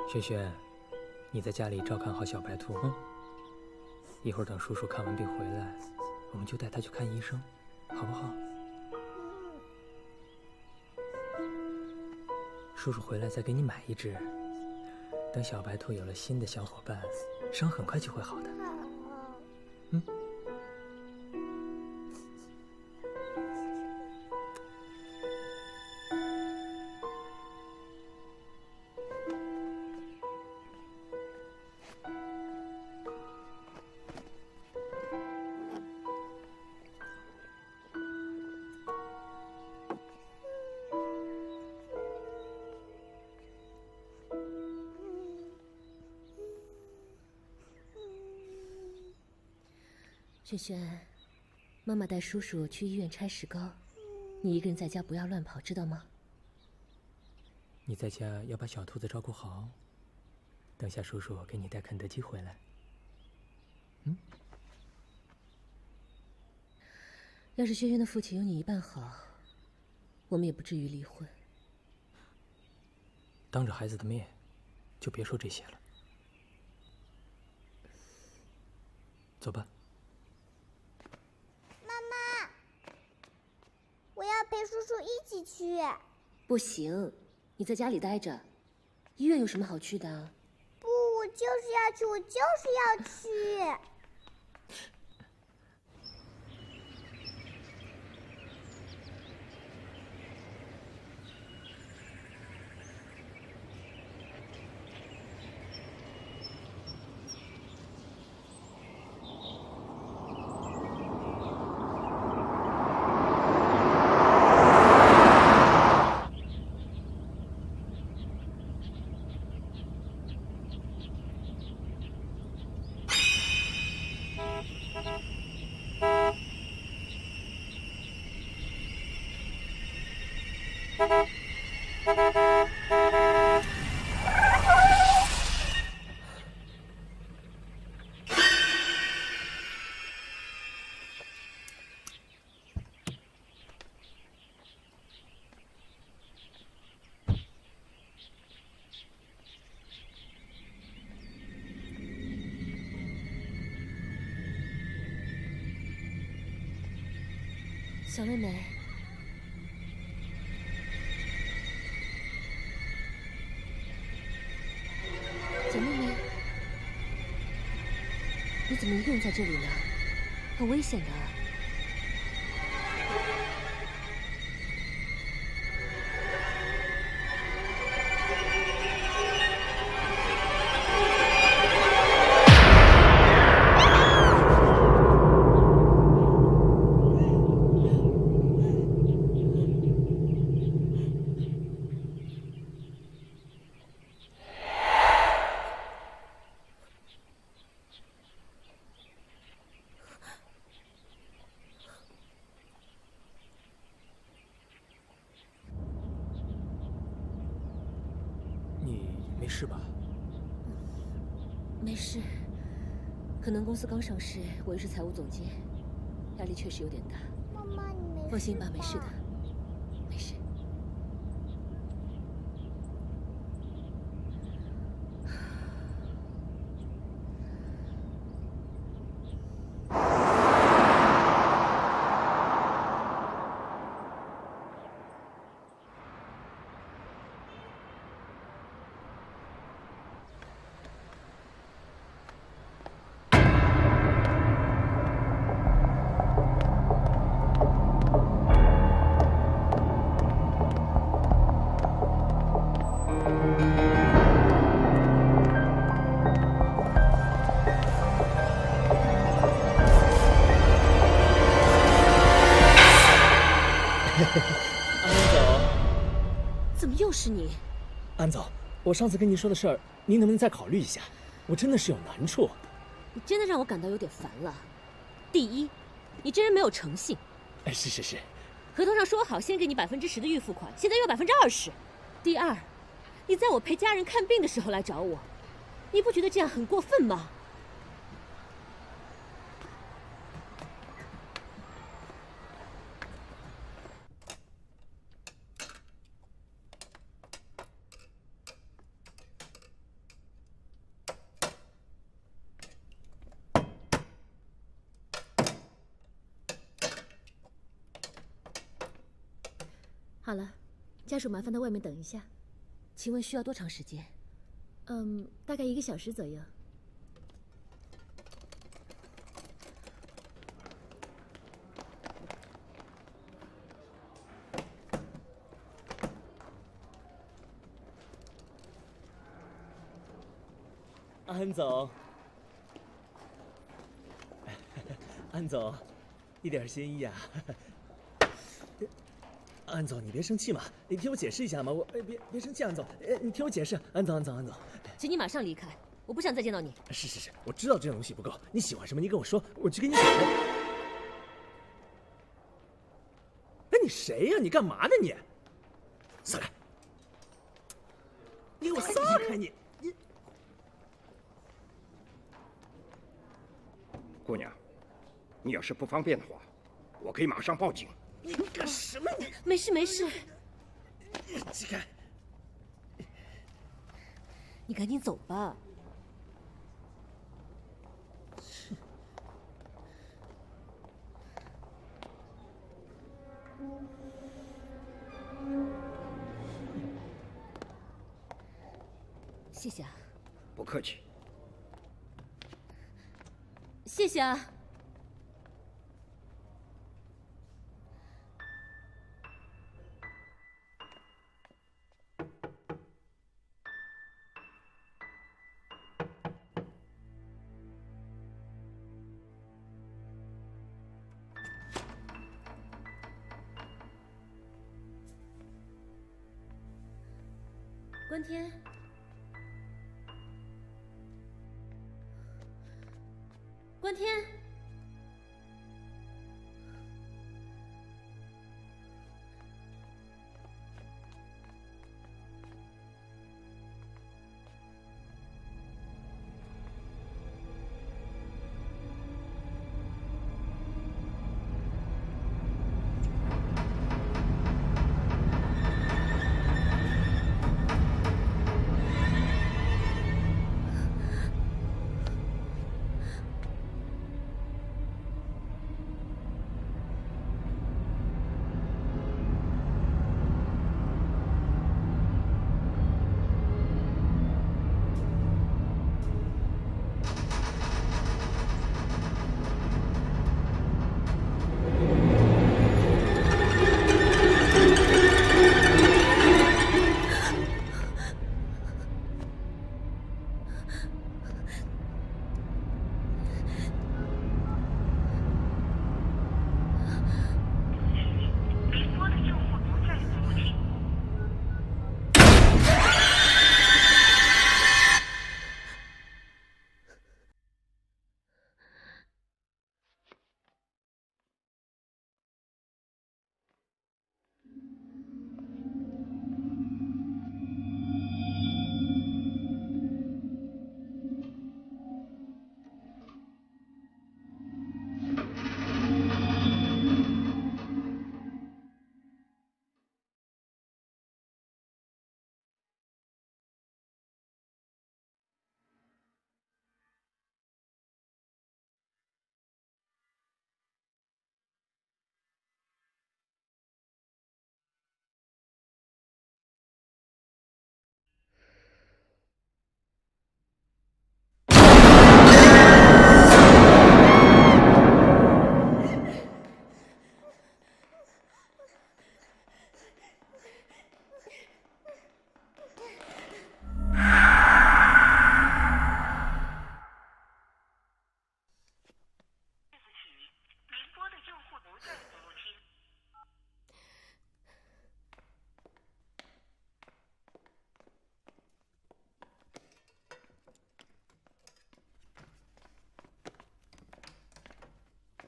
萱萱，你在家里照看好小白兔，一会儿等叔叔看完病回来，我们就带他去看医生，好不好？叔叔回来再给你买一只。等小白兔有了新的小伙伴，伤很快就会好的。萱萱，妈妈带叔叔去医院拆石膏，你一个人在家不要乱跑，知道吗？你在家要把小兔子照顾好，等下叔叔给你带肯德基回来。要是轩轩的父亲有你一半好，我们也不至于离婚。当着孩子的面，就别说这些了。走吧。妈妈，我要陪叔叔一起去。不行，你在家里待着，医院有什么好去的啊？不，我就是要去，我就是要去。小妹妹，小妹妹，你怎么一个人在这里呢？很危险的。你没事吧？没事，可能公司刚上市，我又是财务总监，压力确实有点大。妈妈，你没事吧？放心吧，没事的，没事。安总，怎么又是你？安总，我上次跟您说的事儿，您能不能再考虑一下？我真的是有难处。你真的让我感到有点烦了。第一，你这人没有诚信。哎，是，合同上说好先给你10%的预付款，现在又20%。第二，你在我陪家人看病的时候来找我，你不觉得这样很过分吗？好了，家属麻烦在外面等一下。请问需要多长时间？大概1个小时左右。安总，安总，一点心意啊。安总，你别生气嘛，你听我解释一下嘛，别生气，安总，你听我解释，安总，请你马上离开，我不想再见到你。是，我知道这种东西不够，你喜欢什么你跟我说，我去给你买。哎，你谁呀？你干嘛呢你？散开！撒开你！姑娘，你要是不方便的话，我可以马上报警。你干什么你？没事没事，起开！你赶紧走吧。谢谢啊，不客气。谢谢啊。关天，关天，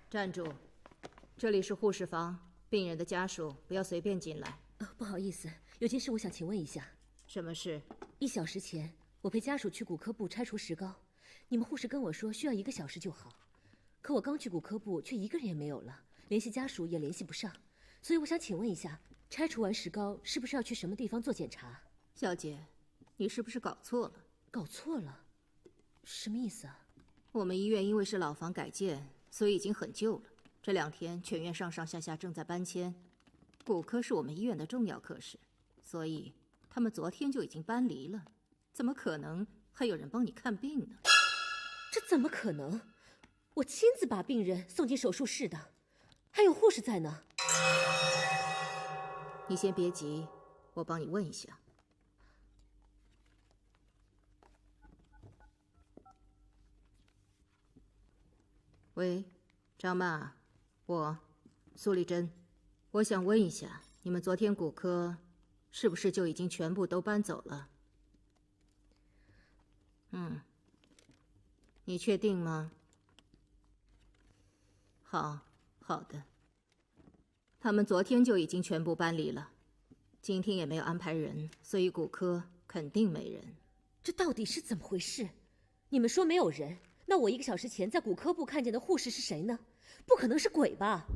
站住！这里是护士房，病人的家属不要随便进来。不好意思，有件事我想请问一下。什么事？1小时前，我陪家属去骨科部拆除石膏，你们护士跟我说需要1个小时就好，可我刚去骨科部，却1个人也没有了，联系家属也联系不上，所以我想请问一下，拆除完石膏是不是要去什么地方做检查？小姐，你是不是搞错了？搞错了？什么意思啊？我们医院因为是老房改建，所以已经很旧了。这2天全院上上下下正在搬迁，骨科是我们医院的重要科室，所以他们昨天就已经搬离了。怎么可能还有人帮你看病呢？这怎么可能？我亲自把病人送进手术室的，还有护士在呢。你先别急，我帮你问一下。喂，张妈，我苏丽珍，我想问一下，你们昨天骨科是不是就已经全部都搬走了？你确定吗？好的。他们昨天就已经全部搬离了，今天也没有安排人，所以骨科开肯定没人。这到底是怎么回事？你们说没有人，那我1个小时前在骨科部看见的护士是谁呢？不可能是鬼吧？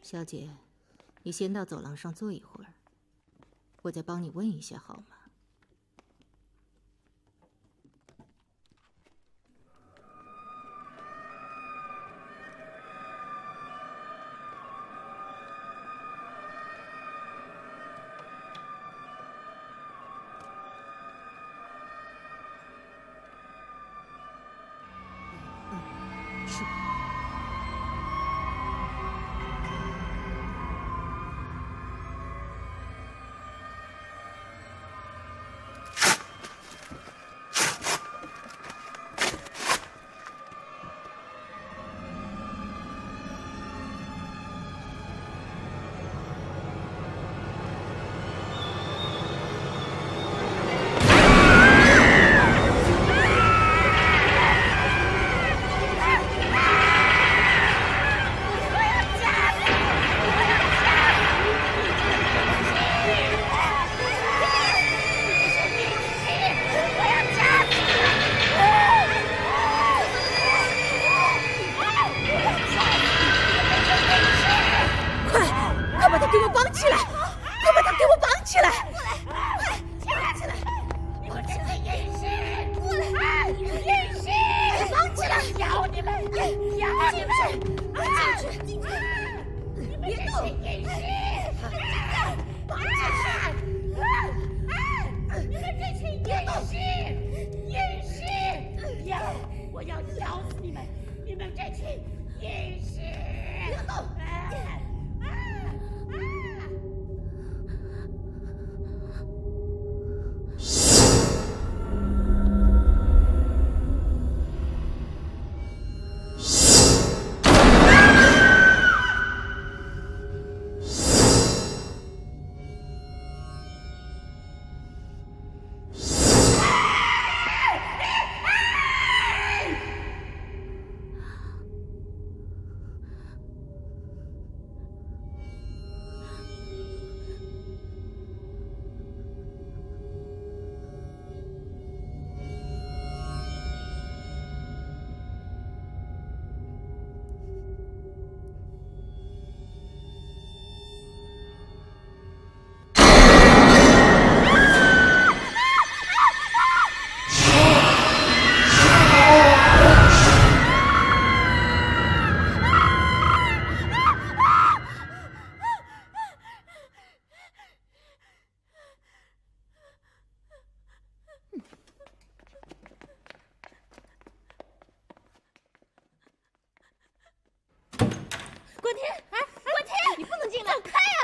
小姐，你先到走廊上坐一会儿，我再帮你问一下好吗？是我。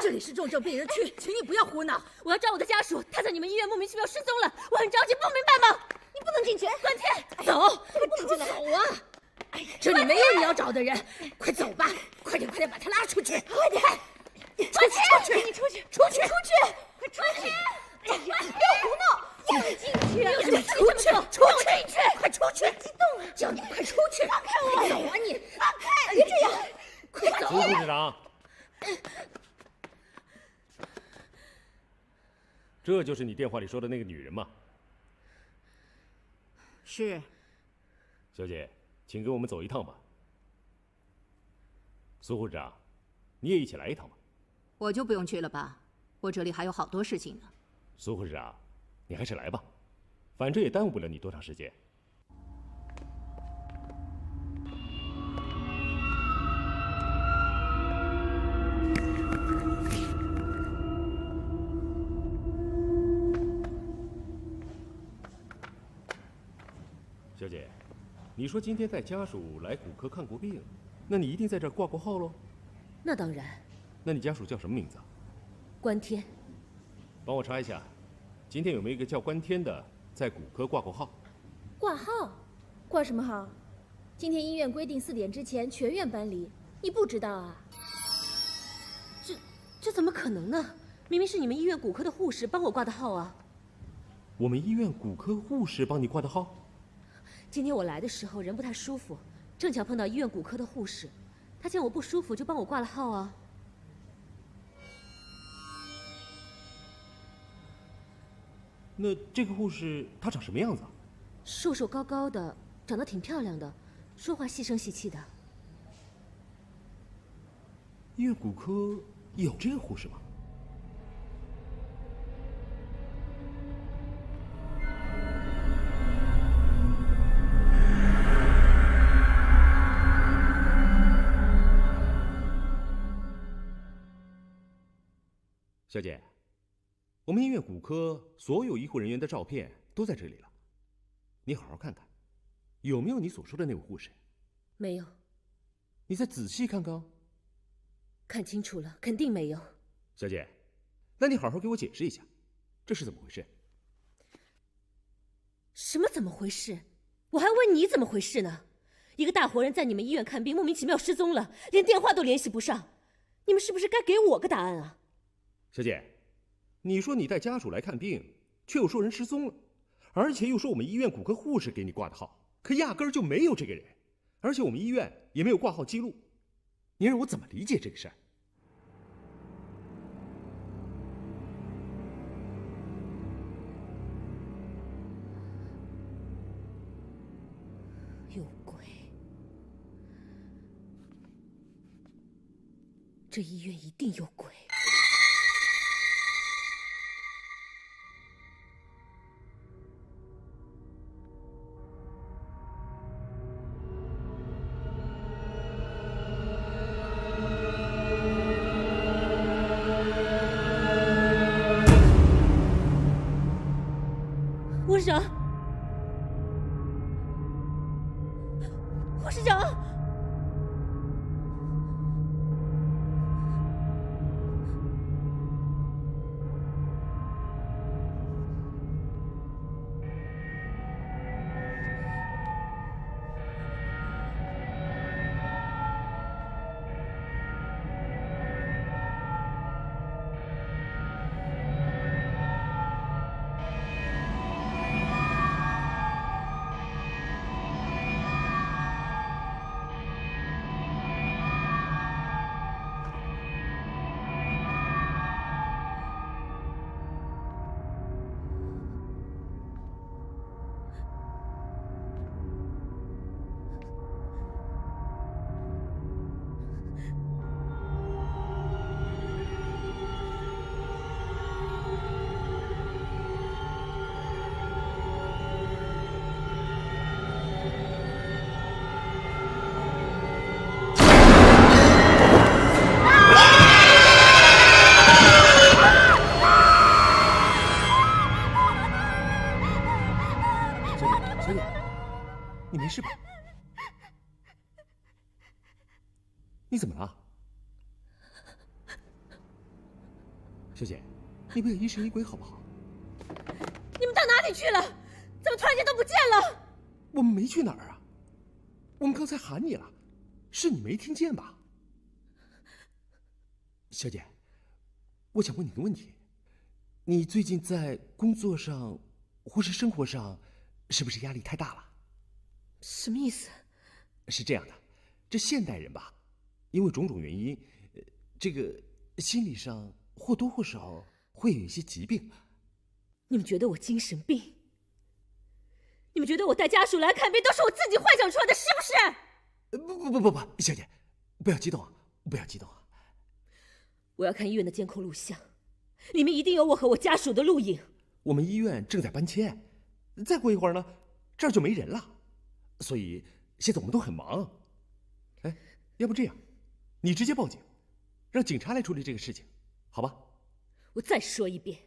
这里是重症病人区，请你不要胡闹。我要找我的家属，他在你们医院莫名其妙失踪了，我很着急，不明白吗？你不能进去，关天，走，你不能进来，走啊！这里没有你要找的人，快走吧，快点把他拉出去，快点！关天，你出去，出去，快出去！哎呀，不要胡闹，你进去，你出去，快出去！激动了，叫你快出去！放开我！走啊你！放开！别这样，快走！苏护士长，这就是你电话里说的那个女人吗？是。小姐，请跟我们走一趟吧。苏护士长，你也一起来一趟吧。我就不用去了吧，我这里还有好多事情呢。苏护士长，你还是来吧，反正也耽误不了你多长时间。小姐，你说今天带家属来骨科看过病，那你一定在这儿挂过号喽？那当然。那你家属叫什么名字啊？关天。帮我查一下，今天有没有一个叫关天的在骨科挂过号？挂号？挂什么号？今天医院规定4点之前全院搬离，你不知道啊？这怎么可能呢？明明是你们医院骨科的护士帮我挂的号啊！我们医院骨科护士帮你挂的号？今天我来的时候人不太舒服，正巧碰到医院骨科的护士，她见我不舒服就帮我挂了号啊。那这个护士她长什么样子啊？瘦瘦高高的，长得挺漂亮的，说话细声细气的。医院骨科有这个护士吗？小姐，我们医院骨科所有医护人员的照片都在这里了，你好好看看，有没有你所说的那位护士？没有。你再仔细看看。看清楚了，肯定没有。小姐，那你好好给我解释一下，这是怎么回事？什么怎么回事？我还问你怎么回事呢？一个大活人在你们医院看病，莫名其妙失踪了，连电话都联系不上，你们是不是该给我个答案啊？小姐，你说你带家属来看病，却又说人失踪了，而且又说我们医院骨科护士给你挂的号，可压根儿就没有这个人，而且我们医院也没有挂号记录，你让我怎么理解这个事儿？有鬼！这医院一定有鬼！护士长，护士长，你没事吧？你怎么了？小姐，你不要疑神疑鬼好不好？你们到哪里去了？怎么突然间都不见了？我们没去哪儿啊，我们刚才喊你了，是你没听见吧？小姐，我想问你个问题，你最近在工作上或是生活上，是不是压力太大了？什么意思？是这样的，这现代人吧，因为种种原因，这个心理上或多或少会有一些疾病。你们觉得我精神病？你们觉得我带家属来看病都是我自己幻想出来的，是不是？不，小姐，不要激动啊，不要激动啊！我要看医院的监控录像，里面一定有我和我家属的录影。我们医院正在搬迁，再过一会儿呢，这儿就没人了，所以现在我们都很忙。哎，要不这样，你直接报警，让警察来处理这个事情，好吧？我再说一遍，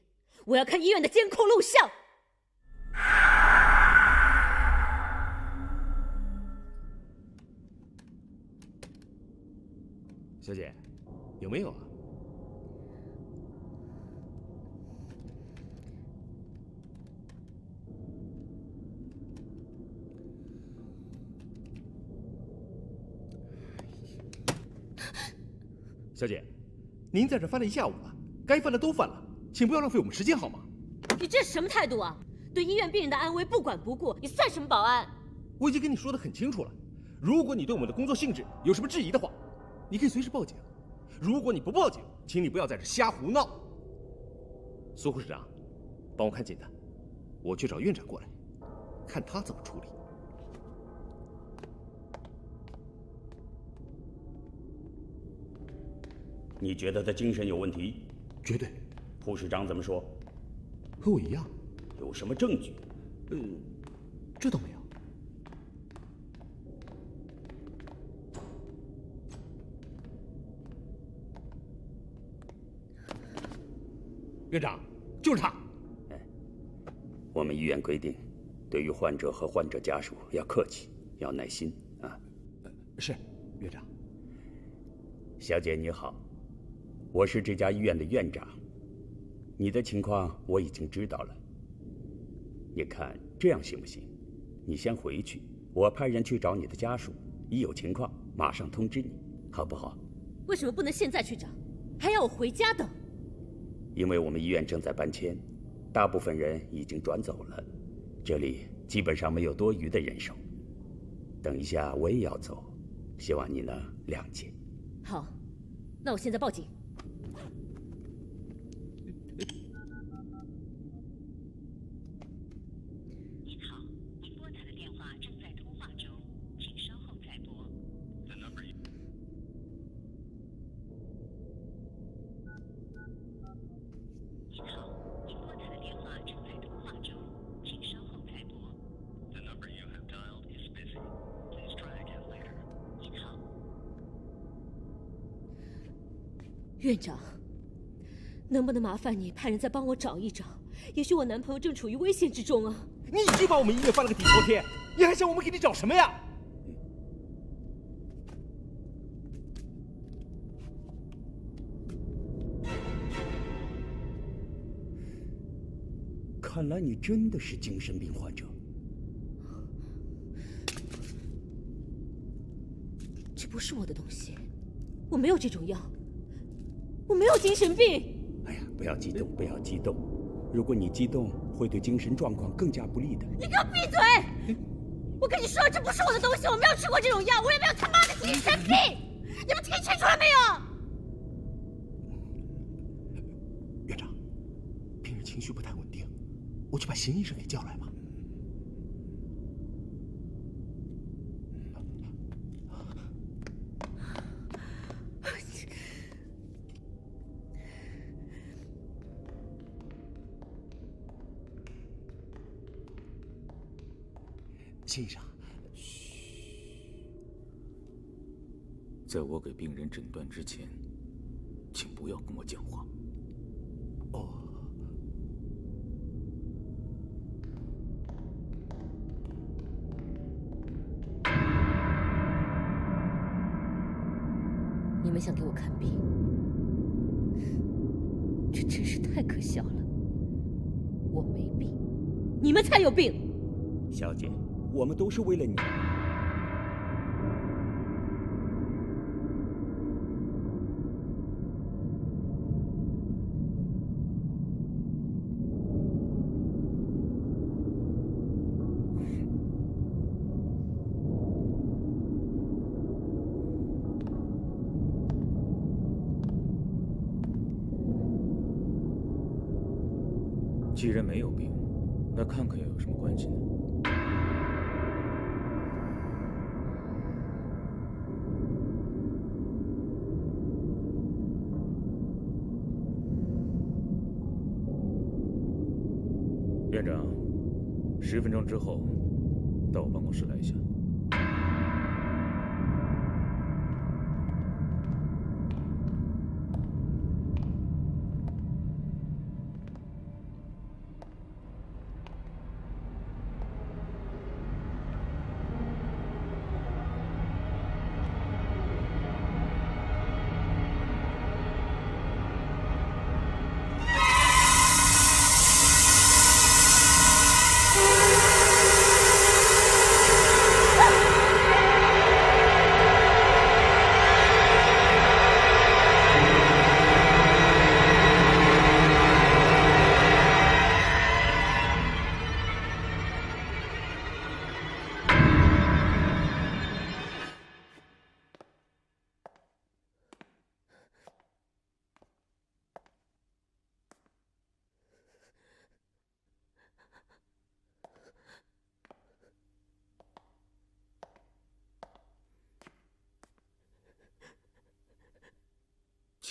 我要看医院的监控录像。小姐，有没有啊？小姐，您在这翻了一下午了，该翻的都翻了，请不要浪费我们时间好吗？你这是什么态度啊？对医院病人的安危不管不顾，你算什么保安？我已经跟你说得很清楚了，如果你对我们的工作性质有什么质疑的话，你可以随时报警。如果你不报警，请你不要在这瞎胡闹。苏护士长，帮我看紧他，我去找院长过来，看他怎么处理。你觉得他精神有问题？绝对。护士长怎么说？和我一样。有什么证据？这倒没有。院长，就是他。我们医院规定，对于患者和患者家属要客气，要耐心啊。是，院长。小姐你好，我是这家医院的院长。你的情况我已经知道了。你看这样行不行？你先回去，我派人去找你的家属，一有情况马上通知你，好不好？为什么不能现在去找，还要我回家等？因为我们医院正在搬迁，大部分人已经转走了，这里基本上没有多余的人手。等一下我也要走，希望你能谅解。好，那我现在报警。您好，您拨打的电话正在通话中，请稍后再拨。您好，您拨打的电话正在通话中，请稍后再拨。您好。院长，能不能麻烦你派人再帮我找一找？也许我男朋友正处于危险之中啊！你已经把我们医院翻了个底朝天，你还想我们给你找什么呀？看来你真的是精神病患者。这不是我的东西，我没有这种药，我没有精神病。哎呀，不要激动，不要激动。如果你激动，会对精神状况更加不利的。你给我闭嘴！我跟你说，这不是我的东西，我没有吃过这种药，我也没有他妈的精神病。你们听清楚了没有？院长，病人情绪不太稳定，我去把邢医生给叫来吧。邢医生，在我给病人诊断之前，请不要跟我讲话。哦。你们想给我看病，这真是太可笑了。我没病，你们才有病。小姐，我们都是为了你。既然没有病，那看看又有什么关系呢？院长，10分钟之后到我办公室来一下。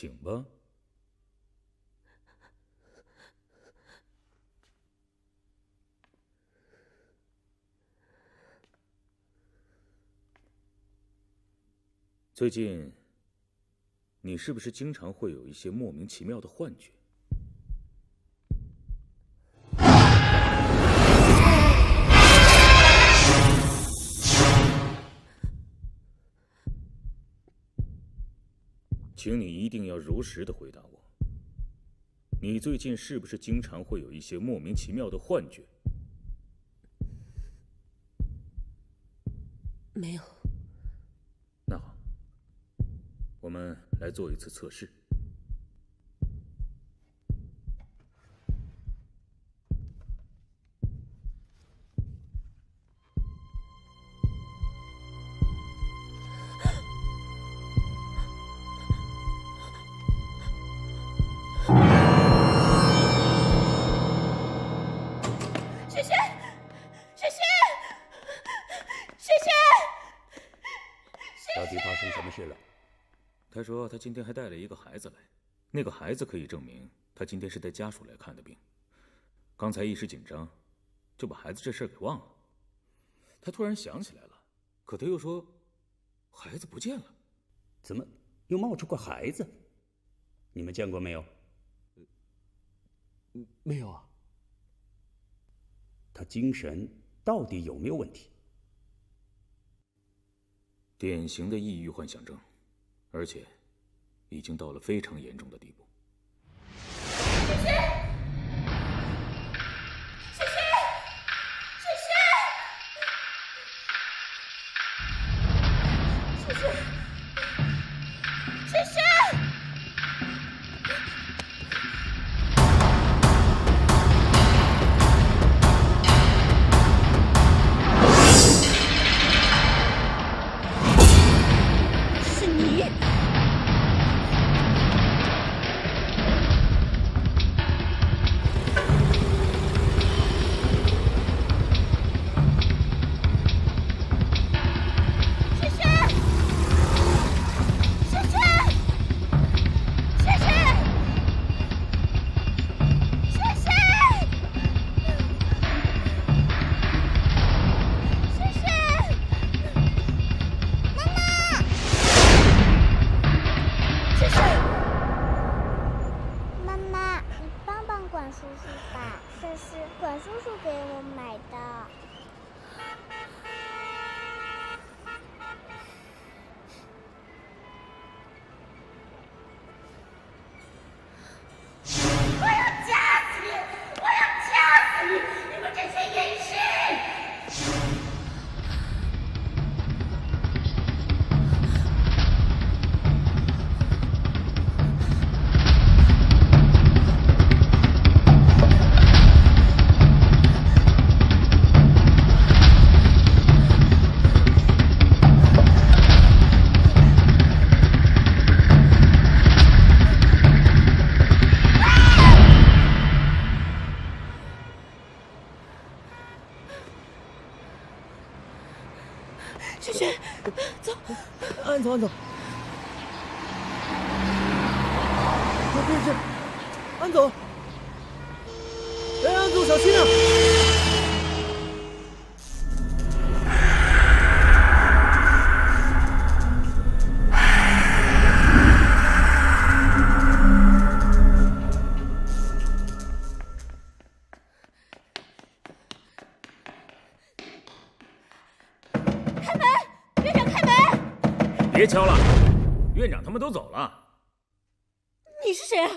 请吧。最近，你是不是经常会有一些莫名其妙的幻觉？请你一定要如实的回答我。你最近是不是经常会有一些莫名其妙的幻觉？没有。那好，我们来做一次测试。他说他今天还带了一个孩子来，那个孩子可以证明他今天是带家属来看的病。刚才一时紧张，就把孩子这事儿给忘了。他突然想起来了，可他又说孩子不见了。怎么又冒出个孩子？你们见过没有？没有啊。他精神到底有没有问题？典型的抑郁幻想症，而且已经到了非常严重的地步。萱萱，萱萱，萱萱，萱萱，萱萱。萱萱，走，安总，安总，别是，安总，哎，安总小心啊！别敲了，院长他们都走了。你是谁啊？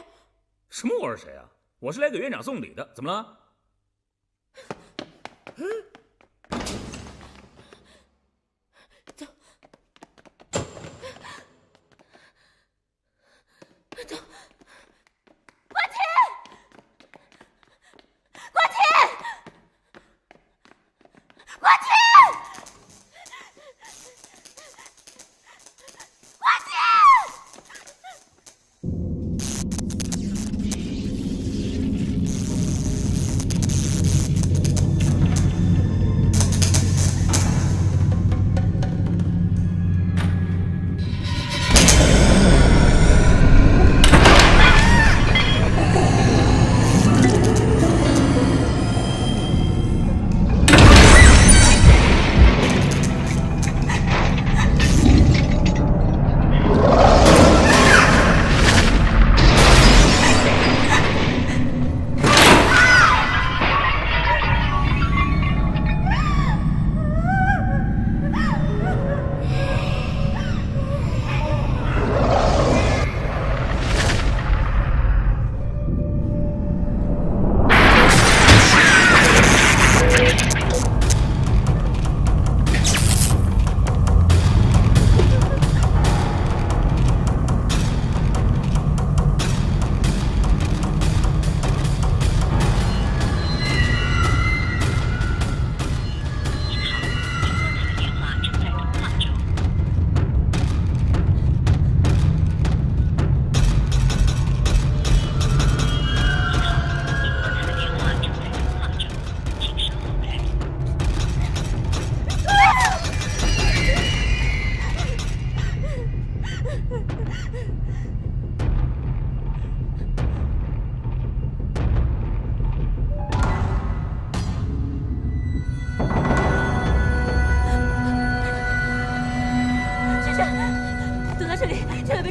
什么我是谁啊？我是来给院长送礼的，怎么了？走，走，关天，关天，关天。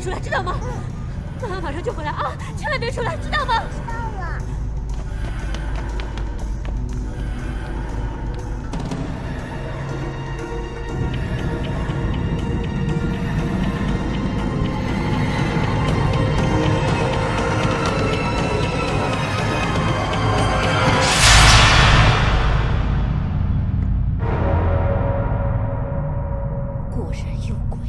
出来，知道吗？妈妈马上就回来啊，千万别出来，知道吗？知道了。果然有鬼。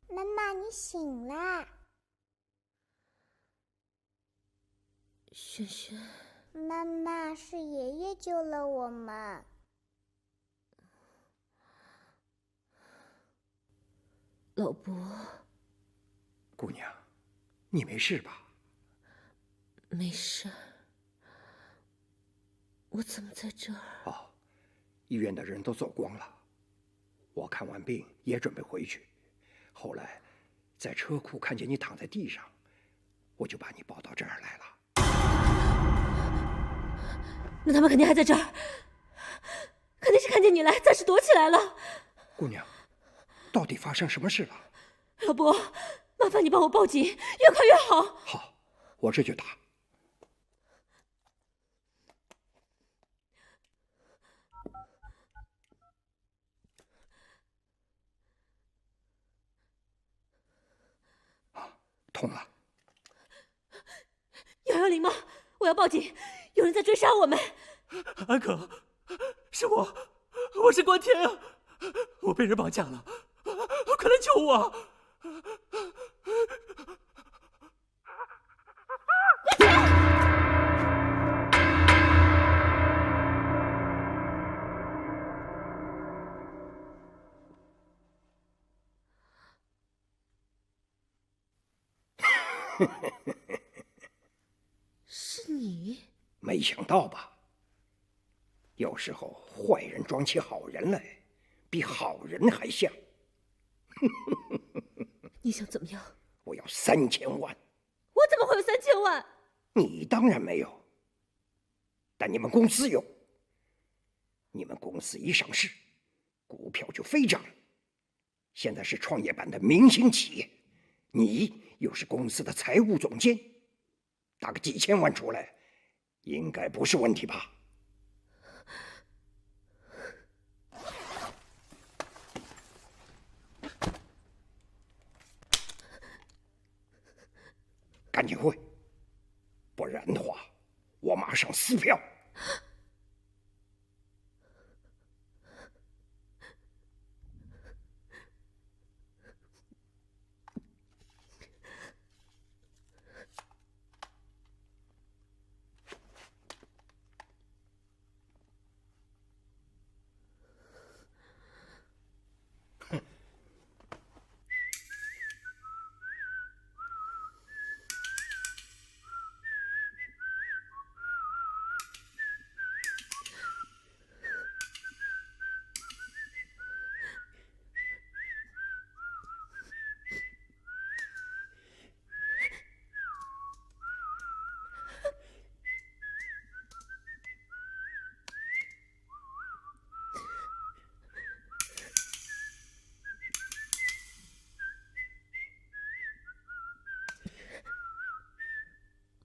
妈妈，你醒啦！轩轩，妈妈，是爷爷救了我们。老伯，姑娘，你没事吧？没事。我怎么在这儿？哦，医院的人都走光了。我看完病也准备回去，后来在车库看见你躺在地上，我就把你抱到这儿来了。那他们肯定还在这儿，肯定是看见你来，暂时躲起来了。姑娘，到底发生什么事了？老伯，麻烦你帮我报警，越快越好。好，我这就打。痛了。110吗？我要报警，有人在追杀我们。安可，是我是关天啊！我被人绑架了，快来救我！是你？没想到吧？有时候坏人装起好人来，比好人还像。你想怎么样？我要3000万。我怎么会有3000万？你当然没有，但你们公司有。你们公司一上市，股票就飞涨。现在是创业板的明星企业，你又是公司的财务总监，打个几千万出来，应该不是问题吧？赶紧汇，不然的话，我马上撕票。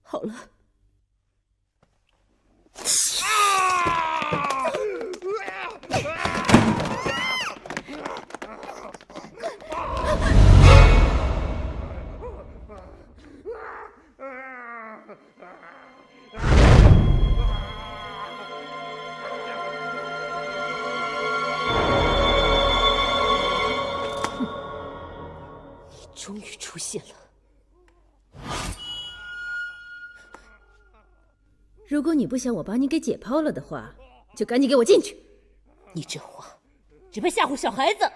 好了。你终于出现了。如果你不想我把你给解剖了的话，就赶紧给我进去。你这话只配吓唬小孩子。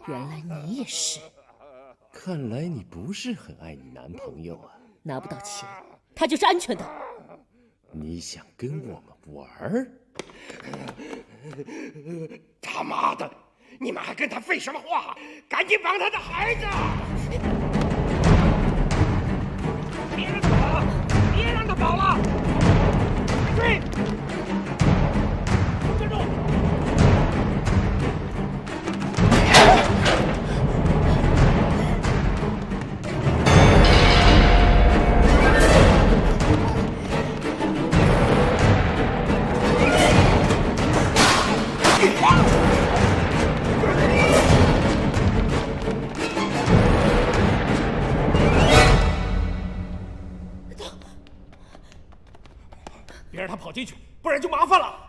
原来你也是。看来你不是很爱你男朋友啊。拿不到钱，他就是安全的。你想跟我们玩儿？他妈的！你们还跟他废什么话？赶紧绑他的孩子！别让他跑了！别让他跑了！追！站住！进去，不然就麻烦了。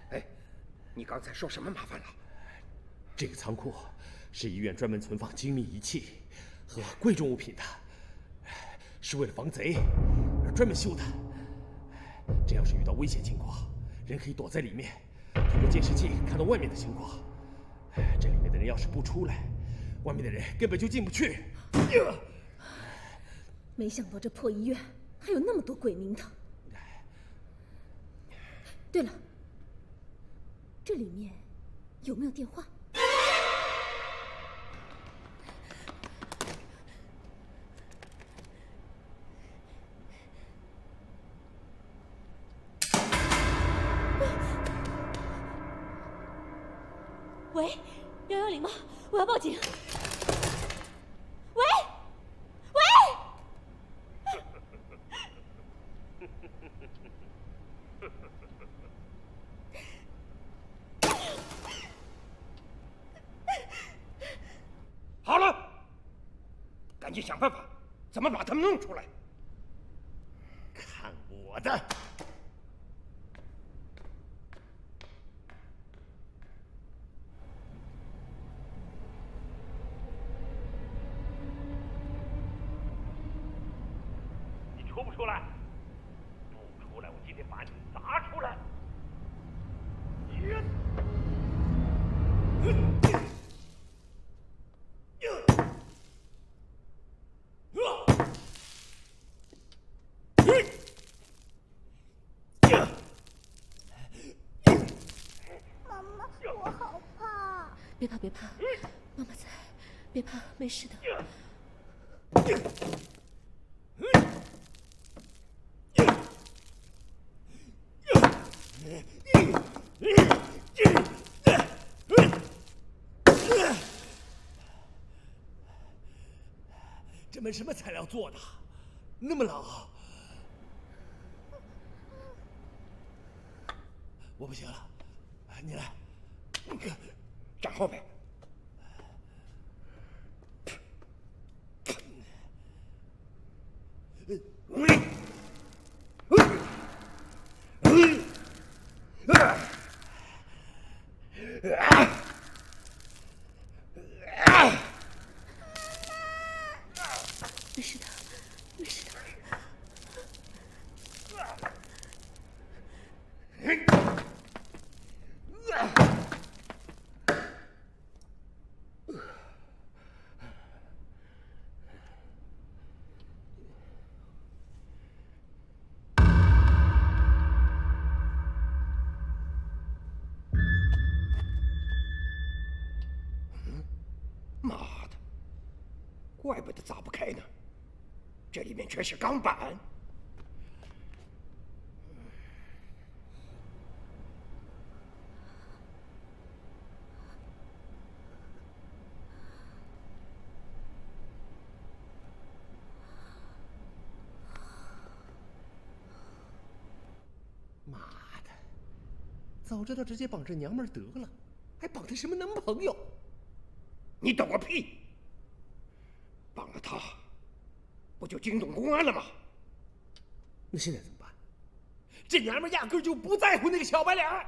哎，你刚才说什么麻烦了？这个仓库是医院专门存放精密仪器和贵重物品的，是为了防贼而专门修的。这要是遇到危险情况，人可以躲在里面，通过监视器看到外面的情况。这里面的人要是不出来，外面的人根本就进不去。没想到这破医院还有那么多鬼名堂。对了，这里面有没有电话？喂，110吗？我要报警。喂，喂！好了，赶紧想办法，怎么把他们弄出来？看我的！出不出来？不出来，我今天把你砸出来！妈妈，我好怕。别怕，别怕，妈妈在，别怕，没事的。这门什么材料做的？那么老？我不行了，你来，站后面。没事的，没事的。妈的，怪不得砸不开呢，这里面全是钢板。妈的，早知道直接绑这娘们儿得了，还绑她什么男朋友？你懂个屁！绑了他，不就惊动公安了吗？那现在怎么办？这娘们压根就不在乎那个小白脸儿。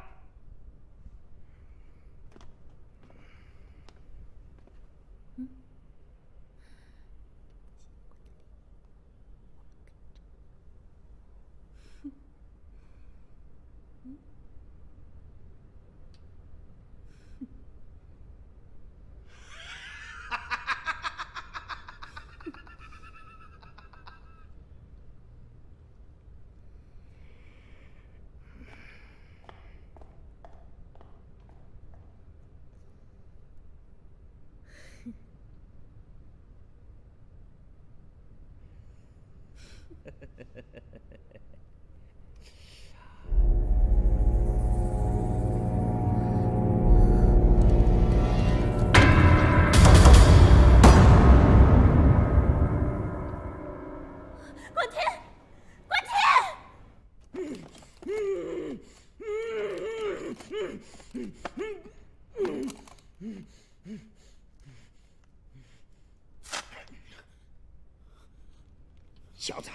小子，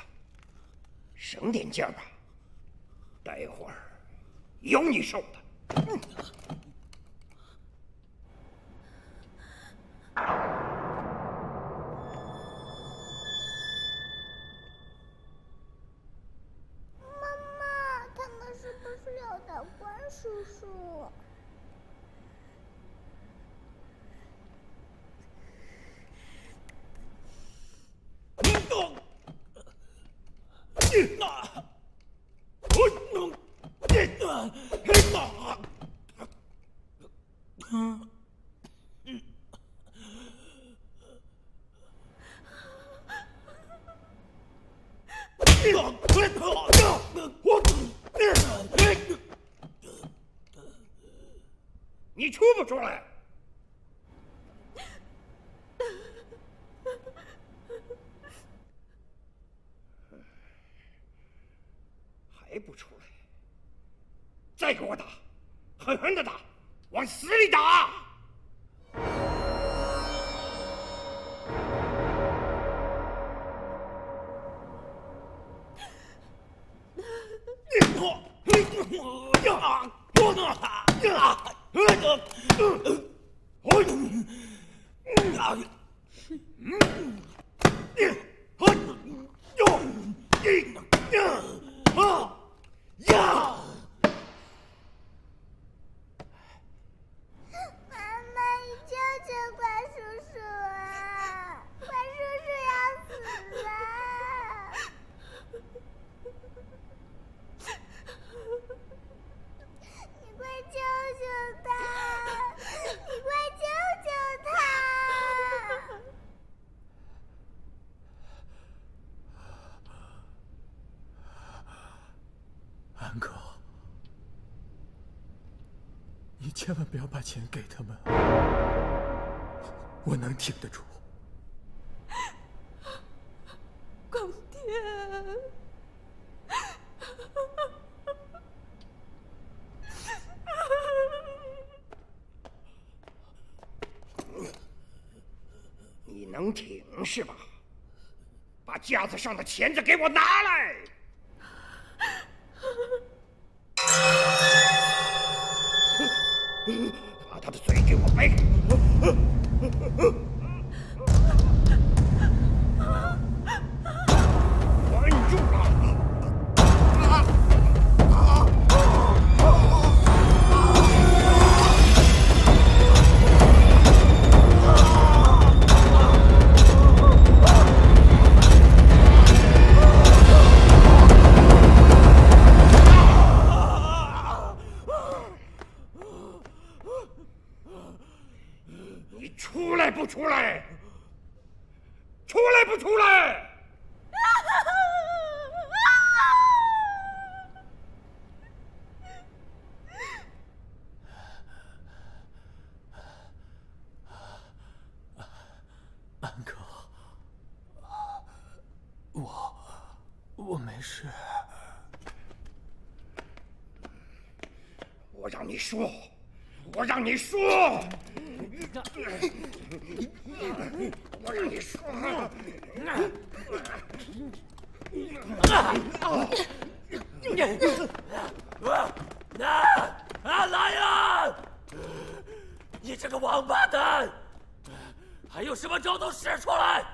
省点劲儿吧，待会儿有你受的。妈妈，他们是不是要打关叔叔？你出不出来？还不出来？再给我打，狠狠的打，往死里打！安哥，你千万不要把钱给他们，我能挺得住。光天，你能挺是吧？把架子上的钳子给我拿来！把他的嘴给我掰开！关住了！出来不出来？出来不出来？安哥，我没事。我让你说，我让你说，我让你说。来呀！你这个王八蛋，还有什么招都使出来！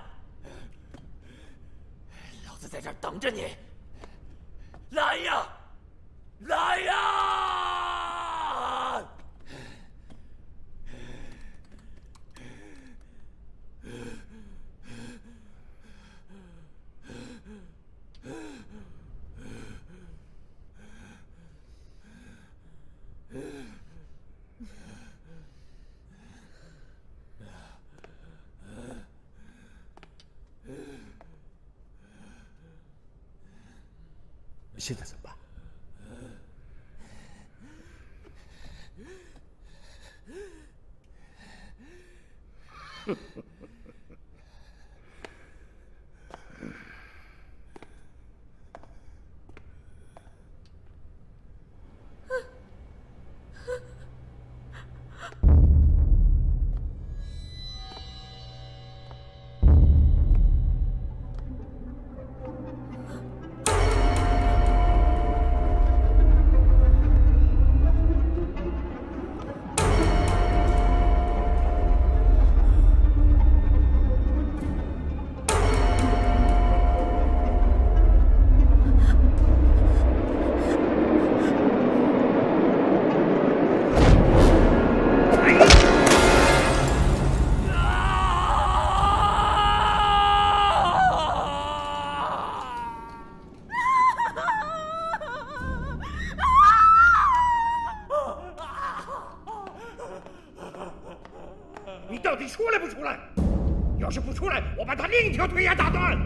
老子在这儿等着你。来呀！来呀！现在怎么办？你到底出来不出来？要是不出来，我把他另一条腿也打断。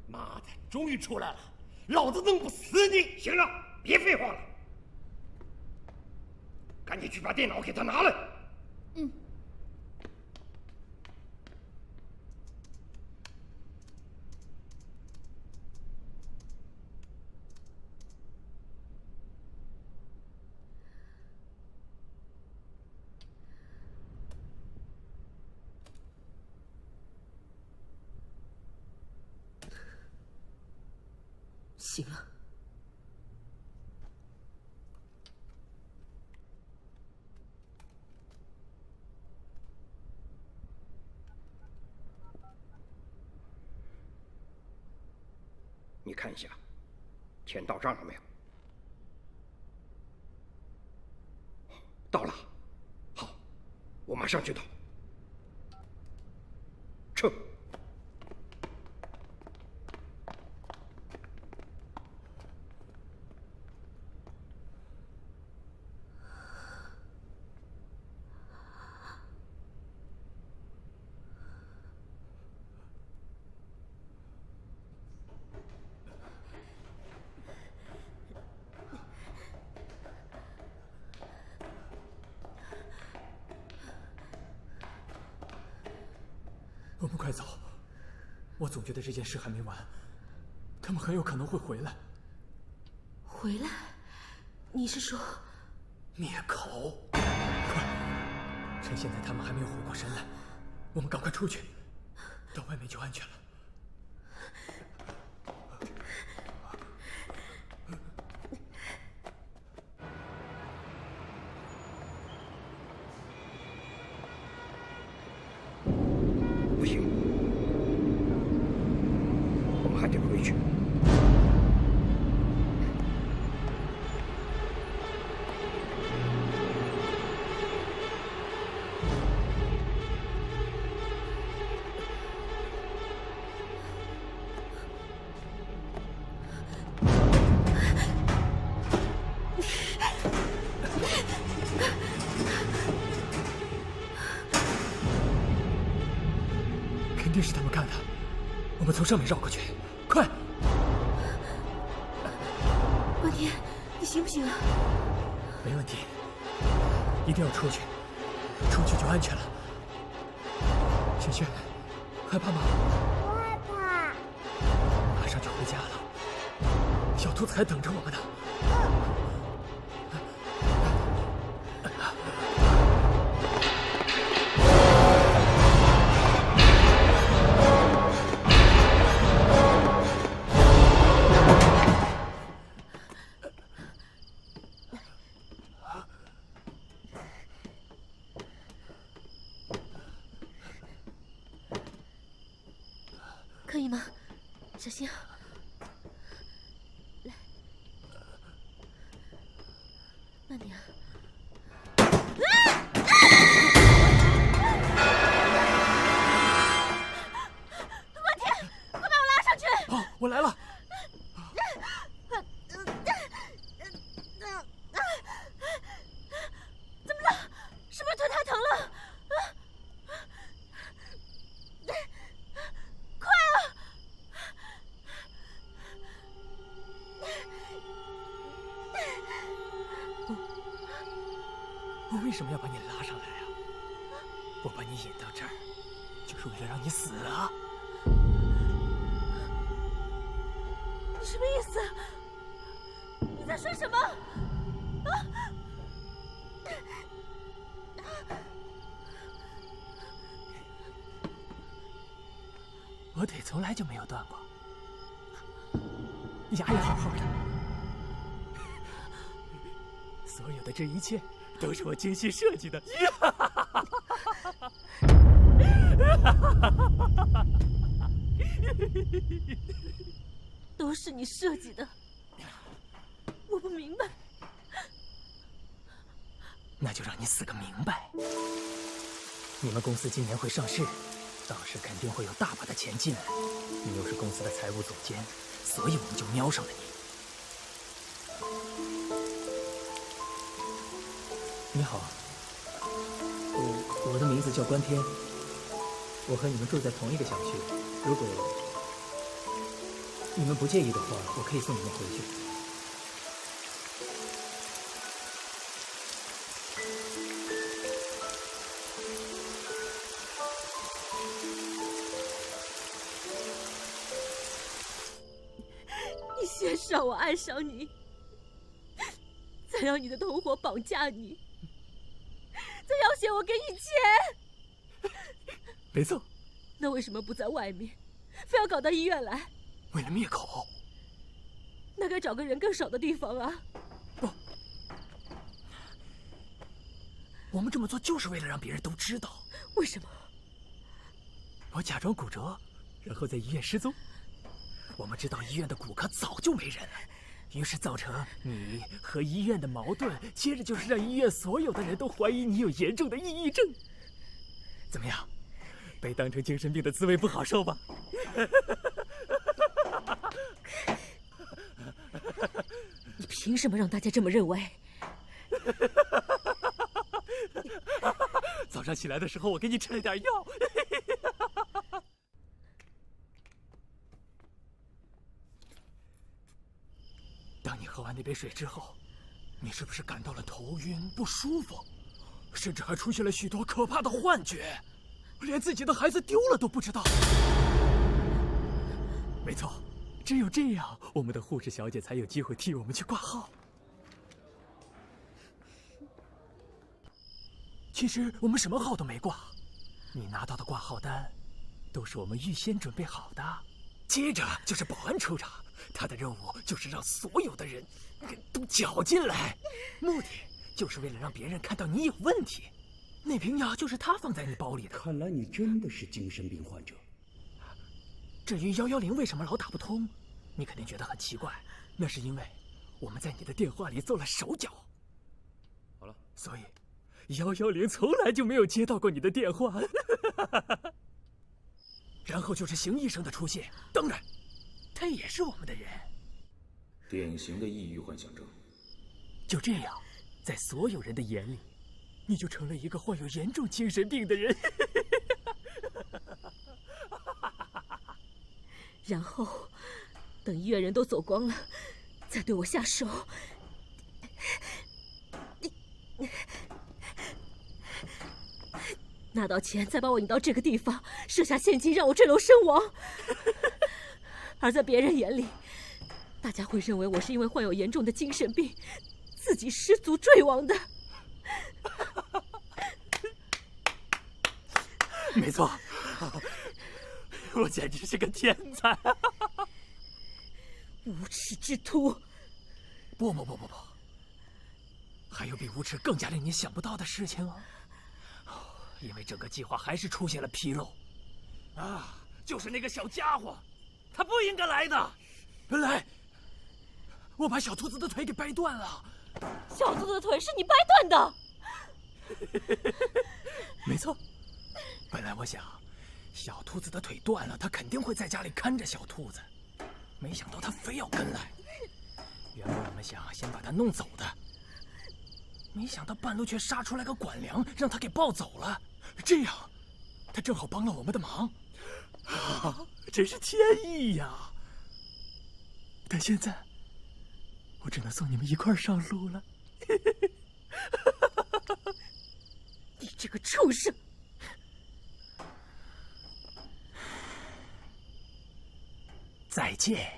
妈的，终于出来了，老子弄不死你！行了，别废话了，赶紧去把电脑给他拿来。嗯。行了。你看一下，钱到账了没有？到了，好，我马上去到。撤。我们快走！我总觉得这件事还没完，他们很有可能会回来。回来？你是说灭口？快！趁现在他们还没有回过神来，我们赶快出去，到外面就安全了。不行，我们还得回去。肯定是他们干的，我们从上面绕过去，快！关天，你行不行啊？没问题，一定要出去，出去就安全了。萱萱，害怕吗？不害怕。马上就回家了，小兔子还等着我们呢。可以吗？小心啊！来，慢点啊！关天，快把我拉上去！好，我来了。怎么了？是不是腿太疼了？我为什么要把你拉上来啊？我把你引到这儿，就是为了让你死啊！你什么意思？你在说什么？啊！我腿从来就没有断过，牙也好好的。所有的这一切都是我精心设计的。都是你设计的，我不明白。那就让你死个明白。你们公司今年会上市，到时肯定会有大把的钱进来。你又是公司的财务总监，所以我们就瞄上了你。你好，我的名字叫关天，我和你们住在同一个小区。如果你们不介意的话，我可以送你们回去。你先让我爱上你，再让你的同伙绑架你，再要挟我给你钱。没错。那为什么不在外面，非要搞到医院来？为了灭口。那该找个人更少的地方啊。不，我们这么做就是为了让别人都知道。为什么？我假装骨折，然后在医院失踪。我们知道医院的骨科早就没人了，于是造成你和医院的矛盾，接着就是让医院所有的人都怀疑你有严重的抑郁症。怎么样？被当成精神病的滋味不好受吧？你凭什么让大家这么认为？早上起来的时候，我给你吃了点药。当你喝完那杯水之后，你是不是感到了头晕、不舒服，甚至还出现了许多可怕的幻觉，连自己的孩子丢了都不知道？没错，只有这样，我们的护士小姐才有机会替我们去挂号。其实我们什么号都没挂，你拿到的挂号单都是我们预先准备好的。接着就是保安处长，他的任务就是让所有的人都搅进来，目的就是为了让别人看到你有问题。那瓶药就是他放在你包里的。看来你真的是精神病患者。至于110为什么老打不通，你肯定觉得很奇怪，那是因为我们在你的电话里做了手脚。好了，所以110从来就没有接到过你的电话。然后就是邢医生的出现，当然，他也是我们的人。典型的抑郁幻想症。就这样，在所有人的眼里，你就成了一个患有严重精神病的人。然后，等医院人都走光了，再对我下手。拿到钱，再把我引到这个地方，设下陷阱，让我坠楼身亡。而在别人眼里，大家会认为我是因为患有严重的精神病，自己失足坠亡的。没错，我简直是个天才。无耻之徒！不，还有比无耻更加令你想不到的事情啊！因为整个计划还是出现了纰漏。啊，就是那个小家伙，他不应该来的。本来我把小兔子的腿给掰断了。小兔子的腿是你掰断的。没错，本来我想，小兔子的腿断了，他肯定会在家里看着小兔子，没想到他非要跟来。原本我们想先把他弄走的，没想到半路却杀出来个管粮，让他给抱走了。这样，他正好帮了我们的忙，真是天意呀！但现在，我只能送你们一块儿上路了。畜生！再见。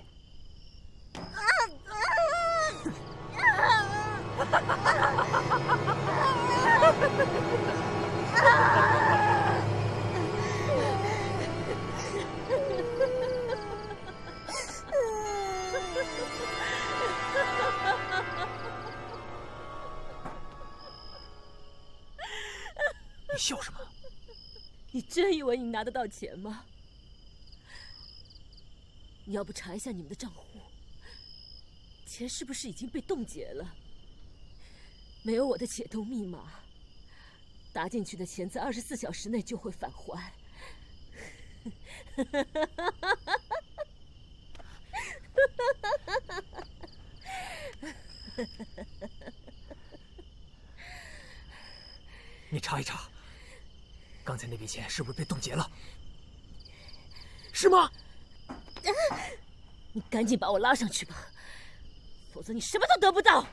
你笑什么？你真以为你拿得到钱吗？你要不查一下你们的账户，钱是不是已经被冻结了？没有我的解冻密码，打进去的钱在24小时内就会返还。你查一查，刚才那笔钱是不是被冻结了？是吗？你赶紧把我拉上去吧，否则你什么都得不到。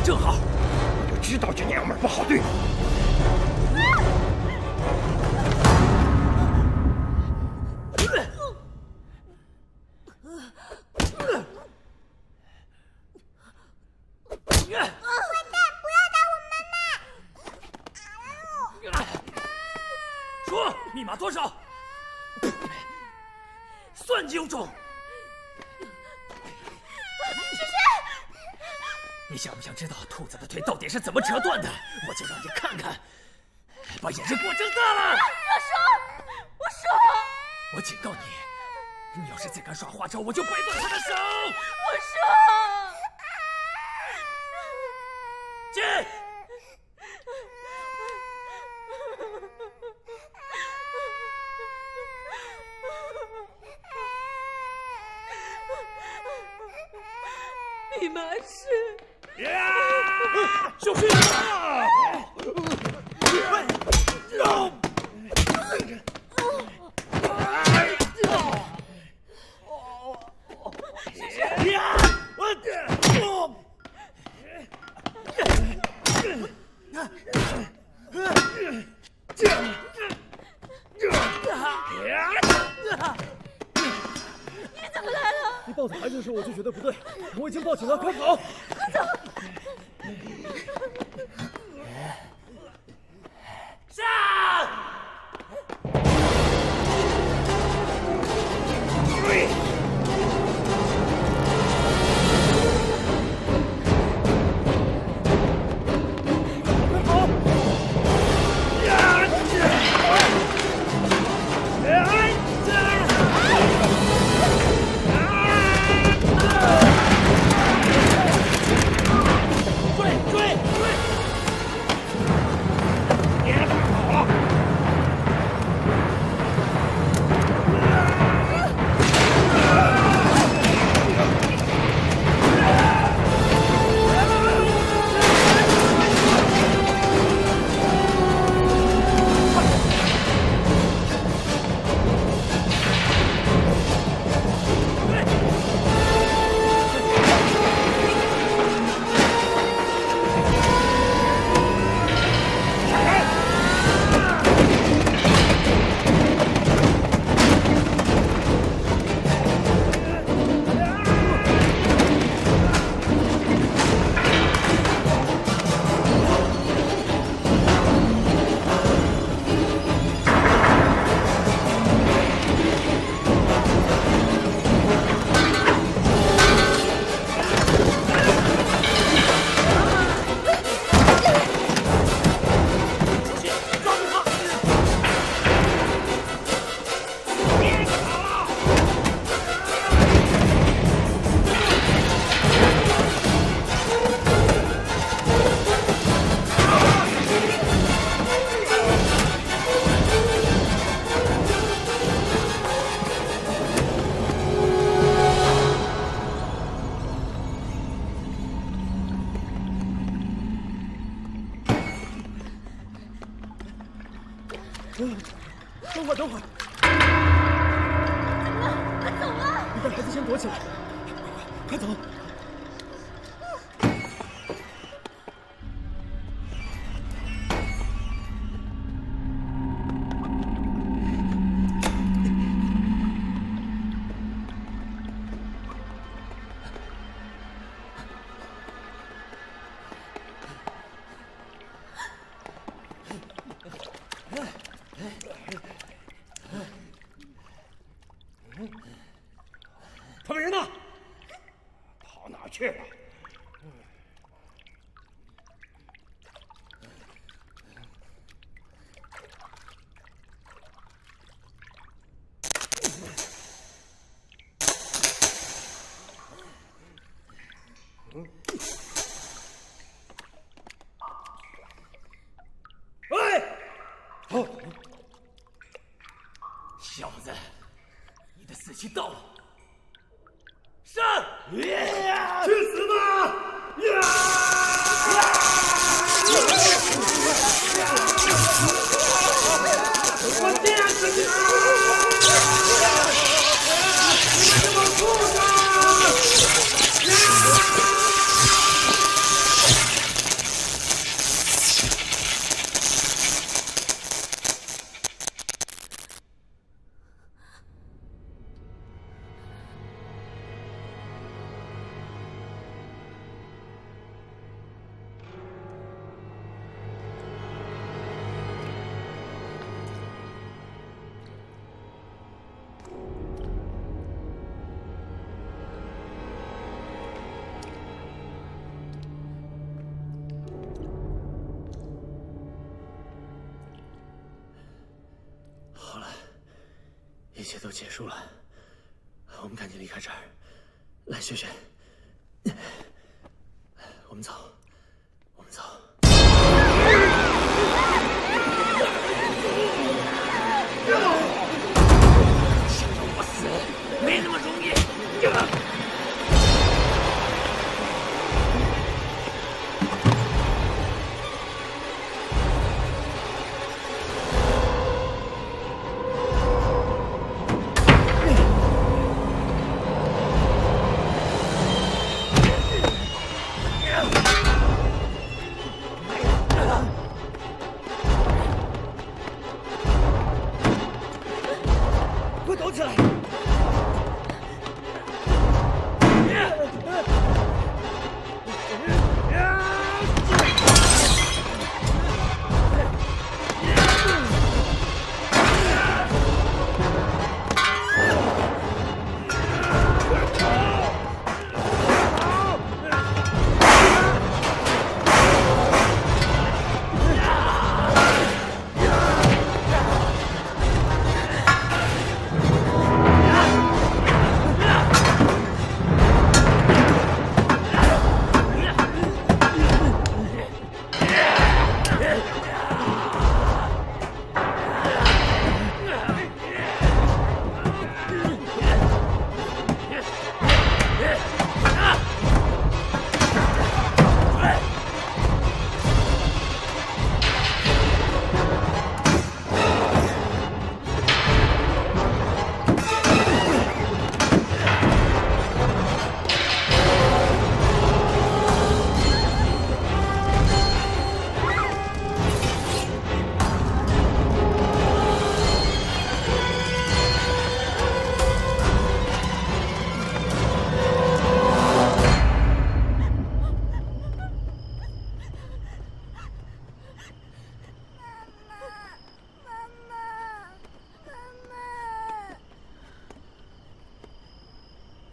正好，我就知道这娘们儿不好对付。说密码多少？算你有种！你想不想知道兔子的腿到底是怎么折断的？我就让你看看，把眼睛给我睁大了！我说，我警告你，你要是再敢耍花招，我就掰断他的手！我说，进！密码是。就是你怎么来了？你抱着孩子的时候我就觉得不对，我已经报警了，快跑！快走！上！追！快跑！追！快走啊！你带孩子先躲起来，快走！他们人呢？跑哪去了？小子，你的死期到了！上！去死吧！我电死你们！你们畜生！好了，一切都结束了，我们赶紧离开这儿。来，雪雪，我们走，我们走。想让我死，没那么容易。快躲起来！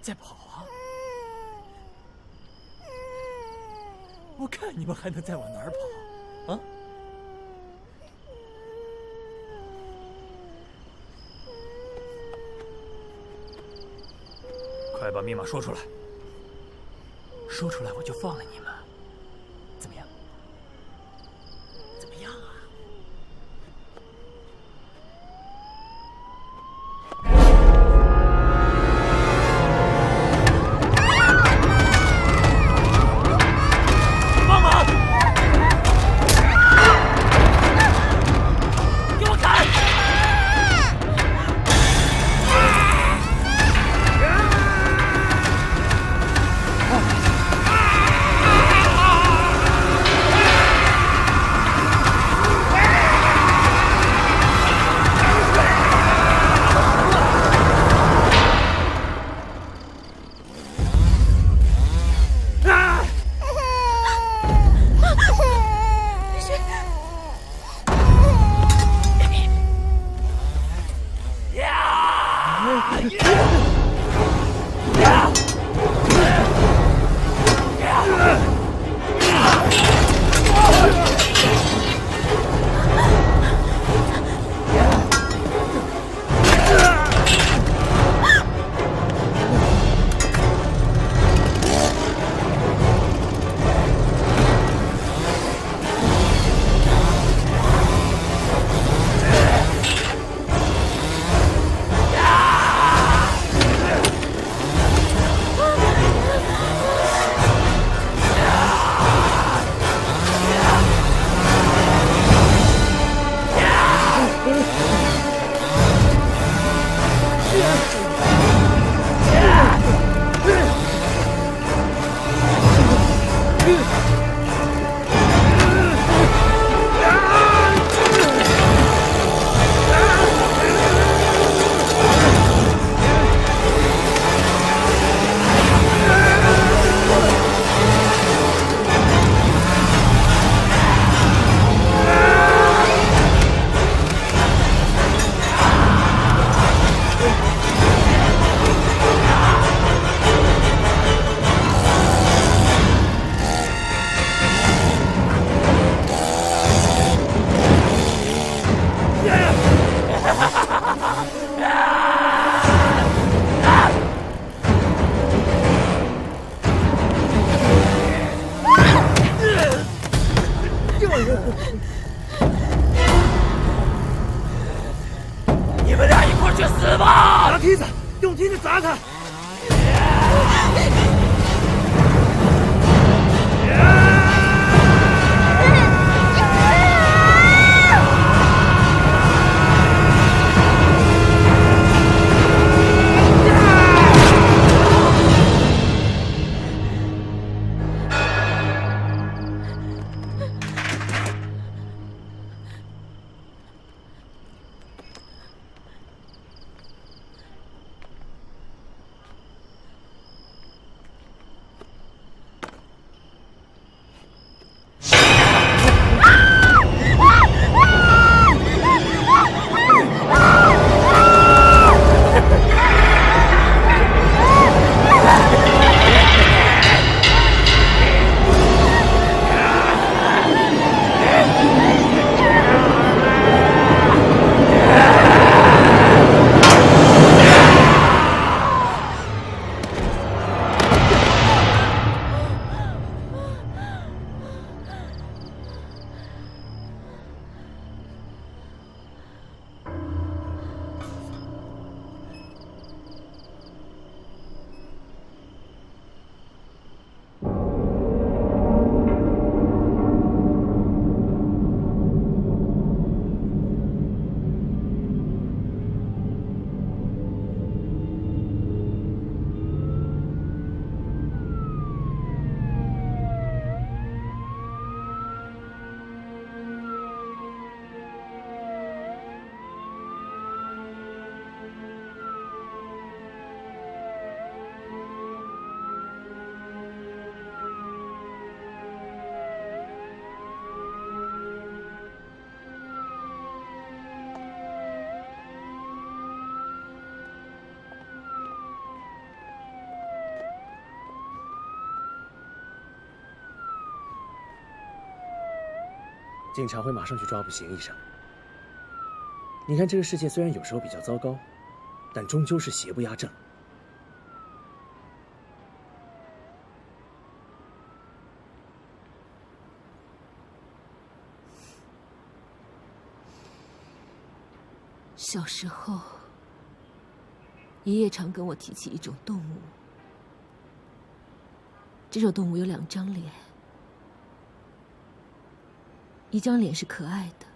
再跑啊！我看你们还能再往哪儿跑啊？快把密码说出来！说出来我就放了你们，怎么样？怎么样啊？帮忙！给我砍！你们俩一块儿去死吧！拿梯子，用梯子砸他！警察会马上去抓捕嫌疑者。你看，这个世界虽然有时候比较糟糕，但终究是邪不压正。小时候，爷爷常跟我提起一种动物，这种动物有2张脸，一张脸是可爱的，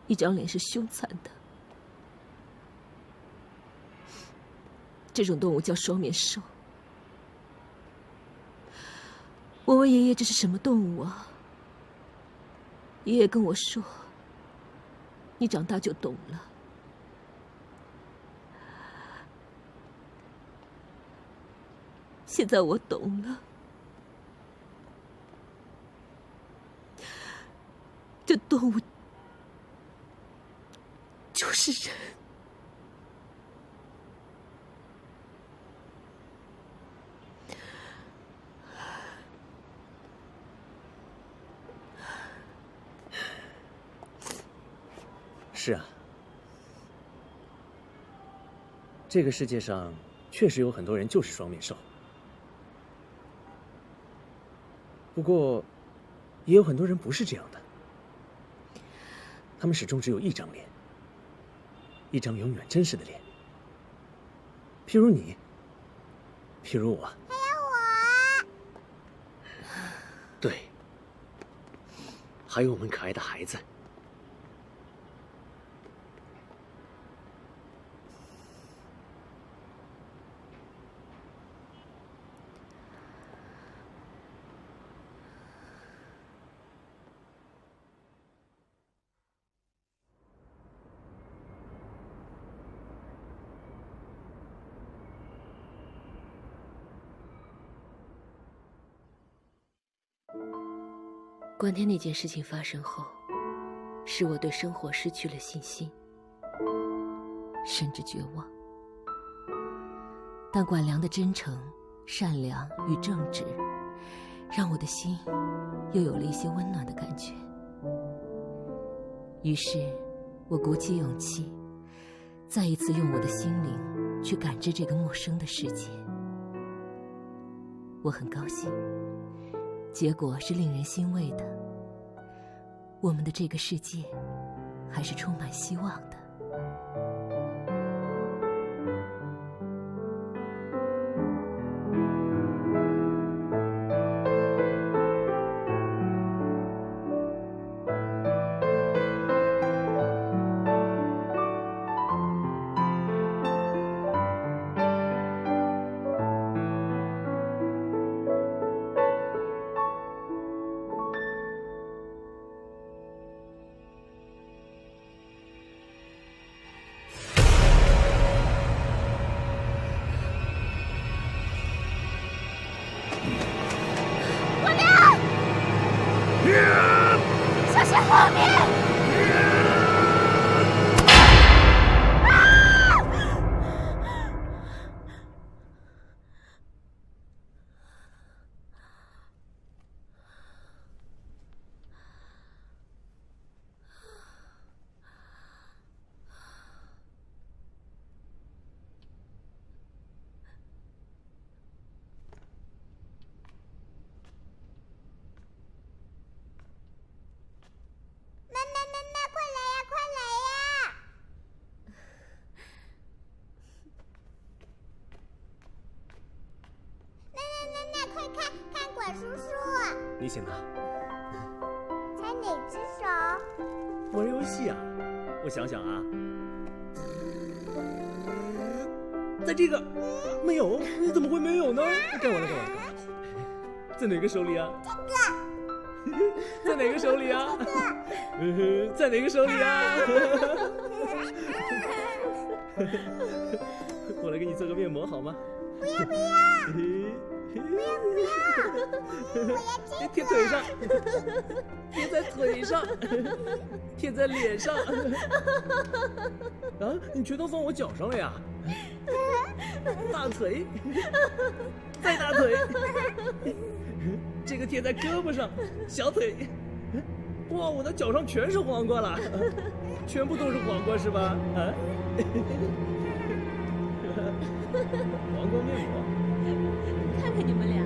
一张脸是凶残的。这种动物叫双面兽。我问爷爷这是什么动物啊？爷爷跟我说，你长大就懂了。现在我懂了，这动物就是人。是啊，这个世界上确实有很多人就是双面兽，不过也有很多人不是这样的，他们始终只有一张脸，一张永远真实的脸。譬如你，譬如我，还有我。对，还有我们可爱的孩子。关天那件事情发生后，使我对生活失去了信心，甚至绝望。但管良的真诚、善良与正直，让我的心又有了一些温暖的感觉。于是，我鼓起勇气，再一次用我的心灵去感知这个陌生的世界。我很高兴。结果是令人欣慰的，我们的这个世界还是充满希望的。小心后面！叔叔，你醒了？猜哪只手？玩游戏啊？我想想啊，在这个没有，你怎么会没有呢？该我了，该我了。在哪个手里啊？这个。在哪个手里啊？这个。在哪个手里啊？我来给你做个面膜好吗？不要不要！不要不要！我要这个。贴腿上，贴在腿上，贴在脸上。啊，你全都放我脚上了呀？大腿，再大腿，这个贴在胳膊上，小腿。哇，我的脚上全是黄瓜了，全部都是黄瓜是吧？啊？黄瓜面膜。看看你们俩。